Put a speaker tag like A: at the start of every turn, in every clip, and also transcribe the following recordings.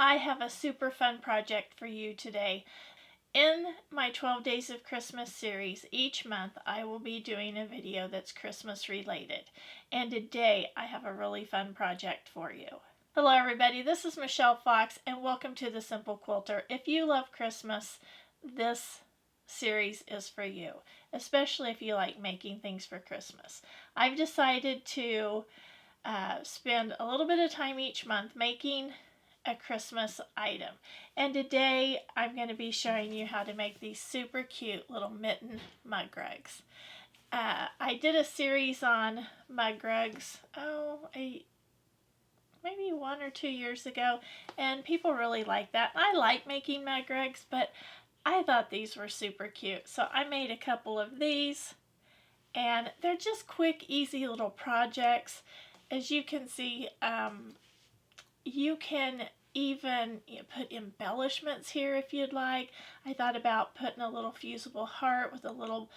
A: I have a super fun project for you today. In my 12 Days of Christmas series, each month I will be doing a video that's Christmas related. And today I have a really fun project for you. Hello everybody, this is Michelle Fox and welcome to The Simple Quilter. If you love Christmas, this series is for you, especially if you like making things for Christmas. I've decided to spend a little bit of time each month making a Christmas item, and today I'm going to be showing you how to make these super cute little mitten mug rugs. I did a series on mug rugs maybe 1 or 2 years ago, and people really like that. I like making mug rugs, but I thought these were super cute, so I made a couple of these, and they're just quick, easy little projects. As you can see, you can even put embellishments here if you'd like. I thought about putting a little fusible heart with a little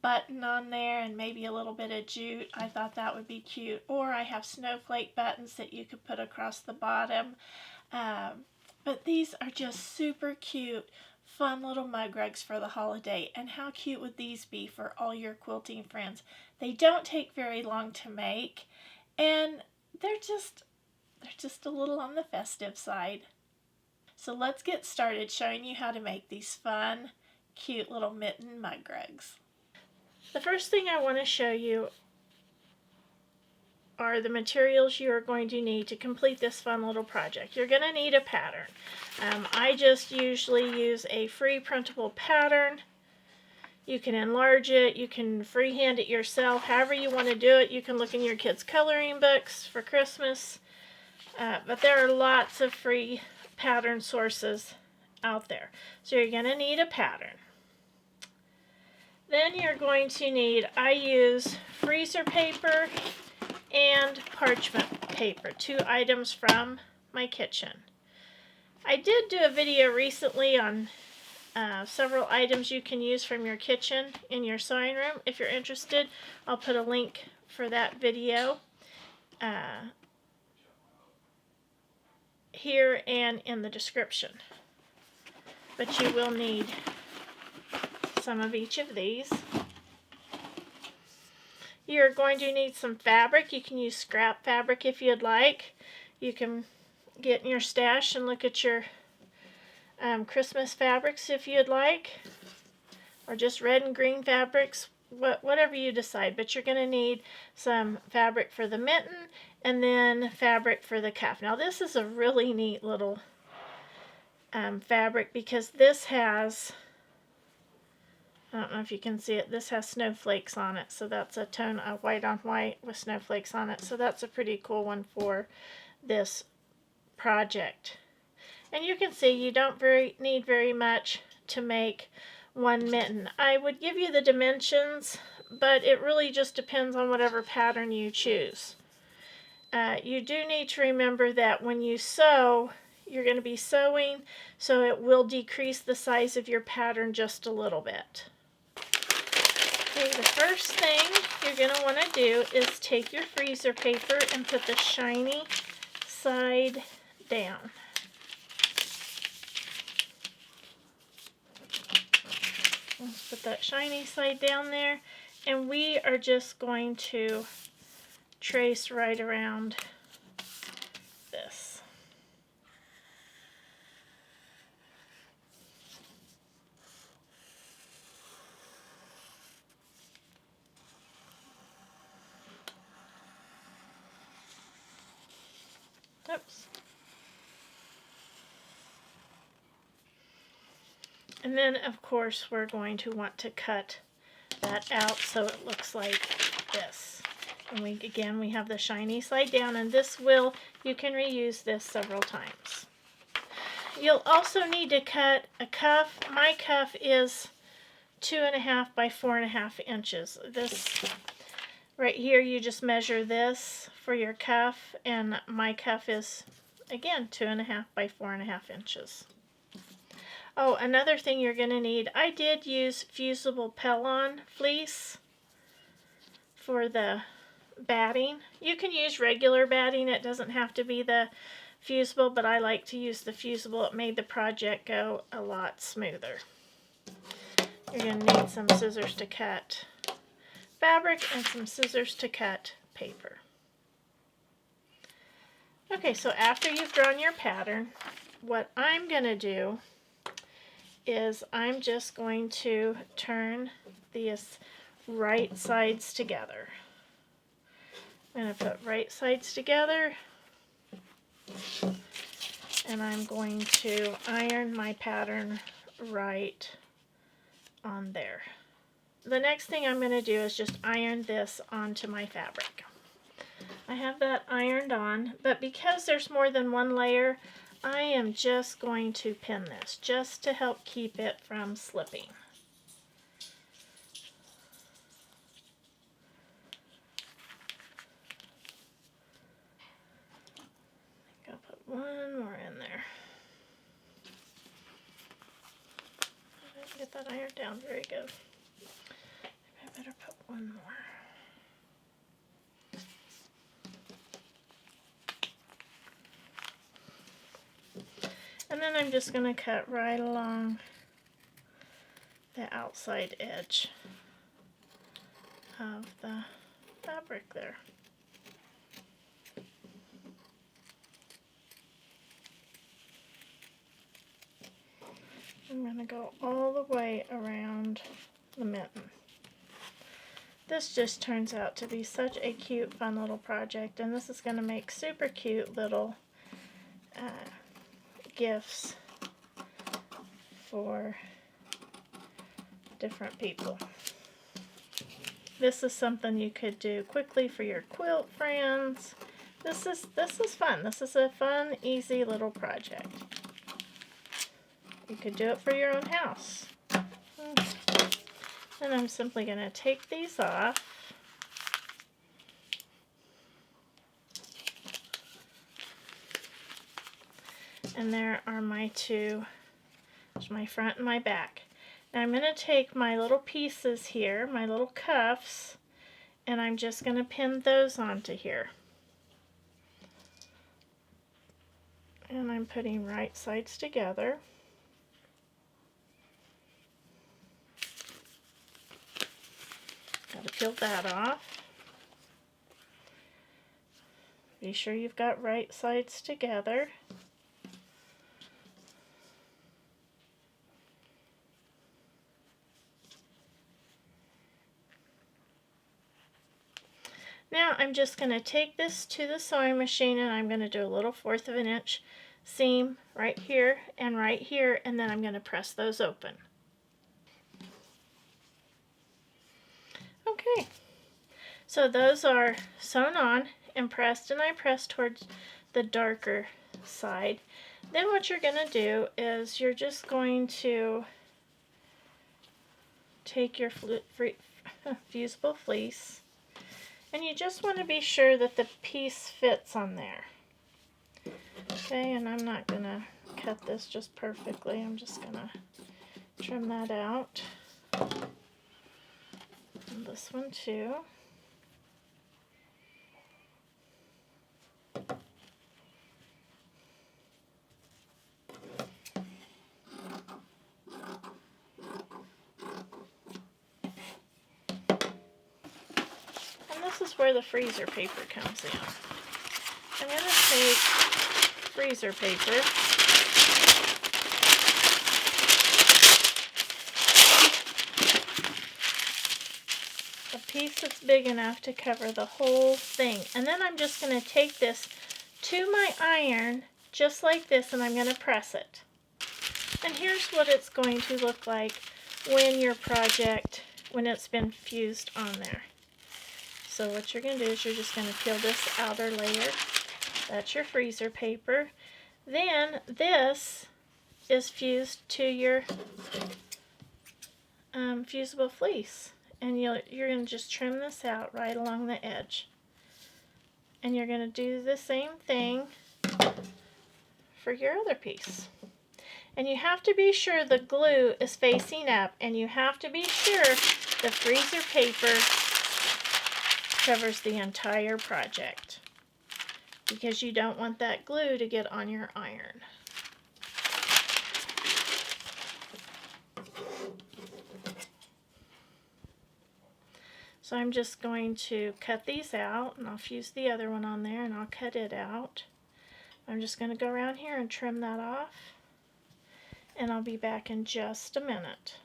A: button on there and maybe a little bit of jute. I thought that would be cute. Or I have snowflake buttons that you could put across the bottom. But these are just super cute, fun little mug rugs for the holiday. And how cute would these be for all your quilting friends? They don't take very long to make, and they're just a little on the festive side. So let's get started showing you how to make these fun, cute little mitten mug rugs. The first thing I want to show you are the materials you are going to need to complete this fun little project. You're going to need a pattern. I just usually use a free printable pattern. You can enlarge it, you can freehand it yourself, however you want to do it. You can look in your kids' coloring books for Christmas. But there are lots of free pattern sources out there. So you're going to need a pattern. Then you're going to need, I use freezer paper and parchment paper, 2 items from my kitchen. I did do a video recently on several items you can use from your kitchen in your sewing room. If you're interested, I'll put a link for that video here and in the description. But you will need some of each of these. You're going to need some fabric. You can use scrap fabric if you'd like. You can get in your stash and look at your Christmas fabrics if you'd like, or just red and green fabrics, whatever you decide. But you're going to need some fabric for the mitten and then fabric for the cuff. Now this is a really neat little fabric because this has, I don't know if you can see it, this has snowflakes on it. So that's a tone of white on white with snowflakes on it. So that's a pretty cool one for this project. And you can see you don't need very much to make one mitten. I would give you the dimensions, but it really just depends on whatever pattern you choose. You do need to remember that when you sew, you're going to be sewing, so it will decrease the size of your pattern just a little bit. Okay, the first thing you're going to want to do is take your freezer paper and put the shiny side down. Let's put that shiny side down there, and we are just going to trace right around this. Oops. And then, of course, we're going to want to cut that out so it looks like this. And we have the shiny side down, and you can reuse this several times. You'll also need to cut a cuff. My cuff is 2.5 by 4.5 inches. This right here, you just measure this for your cuff, and my cuff is, again, 2.5 by 4.5 inches. Oh, another thing you're going to need, I did use fusible Pellon fleece for the batting. You can use regular batting. It doesn't have to be the fusible, but I like to use the fusible. It made the project go a lot smoother. You're going to need some scissors to cut fabric and some scissors to cut paper. Okay, so after you've drawn your pattern, what I'm going to do is I'm just going to turn these right sides together. I'm going to put right sides together, and I'm going to iron my pattern right on there. The next thing I'm going to do is just iron this onto my fabric. I have that ironed on, but because there's more than one layer, I am just going to pin this just to help keep it from slipping. I'll put one more in there. I didn't get that ironed down very good. Maybe I better put one more. And then I'm just going to cut right along the outside edge of the fabric there. I'm going to go all the way around the mitten. This just turns out to be such a cute, fun little project, and this is going to make super cute little gifts for different people. This is something you could do quickly for your quilt friends. This is fun. This is a fun, easy little project. You could do it for your own house. And I'm simply going to take these off. And there are my two, there's my front and my back. Now I'm going to take my little pieces here, my little cuffs, and I'm just going to pin those onto here. And I'm putting right sides together. Got to peel that off. Be sure you've got right sides together. Now I'm just going to take this to the sewing machine, and I'm going to do a little 1/4 of an inch seam right here, and then I'm going to press those open. Okay, so those are sewn on and pressed, and I pressed towards the darker side. Then what you're going to do is you're just going to take your fusible fleece, and you just want to be sure that the piece fits on there. Okay, and I'm not going to cut this just perfectly. I'm just going to trim that out. And this one too. This is where the freezer paper comes in. I'm going to take freezer paper, a piece that's big enough to cover the whole thing, and then I'm just going to take this to my iron just like this, and I'm going to press it. And here's what it's going to look like when your project, when it's been fused on there. So what you're going to do is you're just going to peel this outer layer. That's your freezer paper. Then this is fused to your fusible fleece. And you're going to just trim this out right along the edge. And you're going to do the same thing for your other piece. And you have to be sure the glue is facing up, and you have to be sure the freezer paper covers the entire project. because you don't want that glue to get on your iron. So I'm just going to cut these out, and I'll fuse the other one on there and I'll cut it out. I'm just going to go around here and trim that off, and I'll be back in just a minute.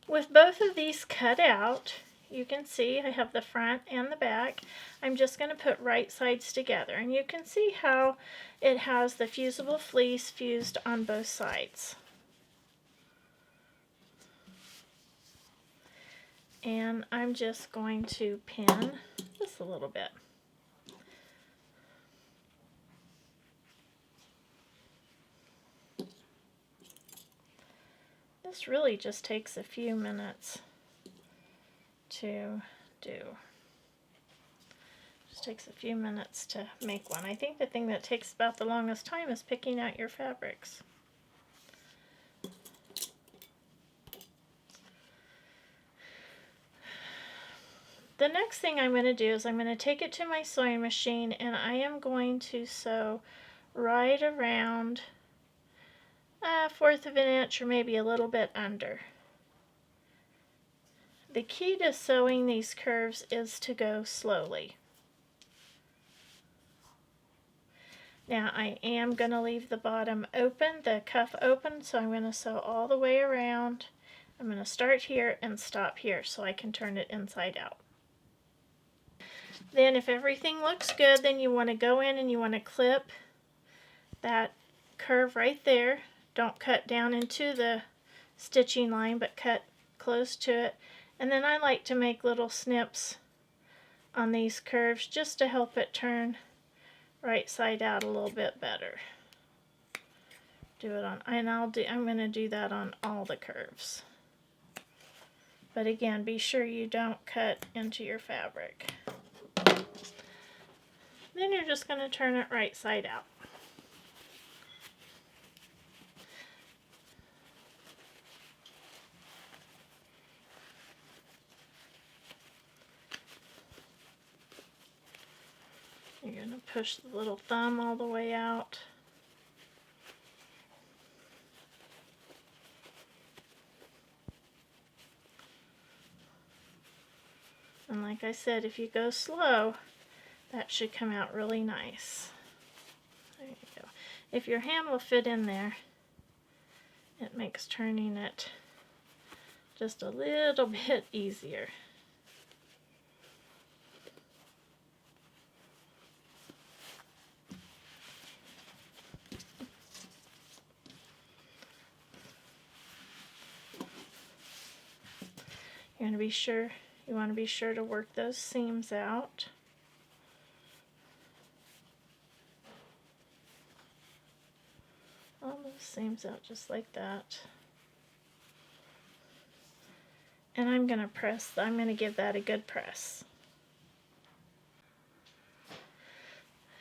A: With both of these cut out, you can see I have the front and the back. I'm just going to put right sides together, and you can see how it has the fusible fleece fused on both sides. And I'm just going to pin just a little bit. This really just takes a few minutes to do. Just takes a few minutes to make one. I think the thing that takes about the longest time is picking out your fabrics. The next thing I'm going to do is I'm going to take it to my sewing machine, and I am going to sew right around a 1/4 of an inch, or maybe a little bit under. The key to sewing these curves is to go slowly. Now I am going to leave the bottom open, the cuff open, so I'm going to sew all the way around. I'm going to start here and stop here so I can turn it inside out. Then if everything looks good, then you want to go in and you want to clip that curve right there. Don't cut down into the stitching line, but cut close to it. And then I like to make little snips on these curves just to help it turn right side out a little bit better. Do it on, and I'm going to do that on all the curves. But again, be sure you don't cut into your fabric. Then you're just going to turn it right side out. You're going to push the little thumb all the way out. And like I said, if you go slow, that should come out really nice. There you go. If your hand will fit in there, it makes turning it just a little bit easier. You're going to be sure, you want to be sure to work those seams out. All those seams out just like that. And I'm going to press, I'm going to give that a good press.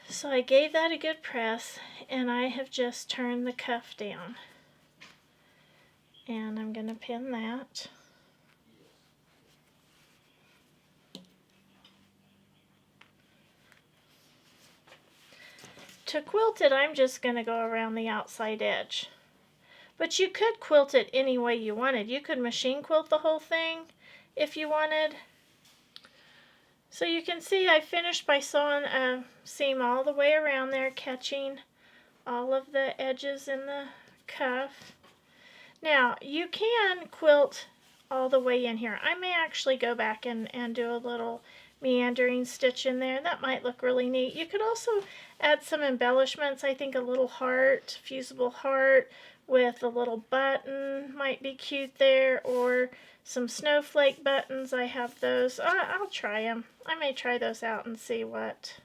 A: So I gave that a good press, and I have just turned the cuff down. And I'm going to pin that. To quilt it, I'm just going to go around the outside edge. But you could quilt it any way you wanted. You could machine quilt the whole thing if you wanted. So you can see I finished by sewing a seam all the way around there, catching all of the edges in the cuff. Now, you can quilt all the way in here. I may actually go back and do a little meandering stitch in there. That might look really neat. You could also add some embellishments. I think a little heart, fusible heart with a little button might be cute there, or some snowflake buttons. I have those. I'll try them. I may try those out and see what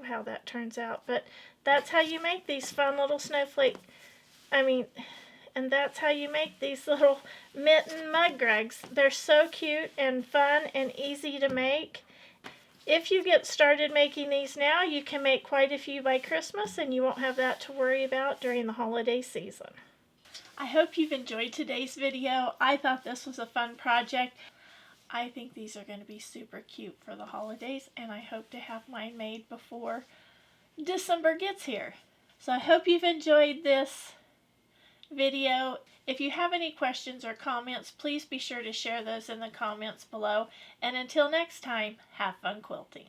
A: how that turns out. But that's how you make these fun little snowflake, and that's how you make these little mitten mug rugs. They're so cute and fun and easy to make. If you get started making these now, you can make quite a few by Christmas, and you won't have that to worry about during the holiday season. I hope you've enjoyed today's video. I thought this was a fun project. I think these are going to be super cute for the holidays, and I hope to have mine made before December gets here. So I hope you've enjoyed this video. If you have any questions or comments, please be sure to share those in the comments below. And until next time, have fun quilting.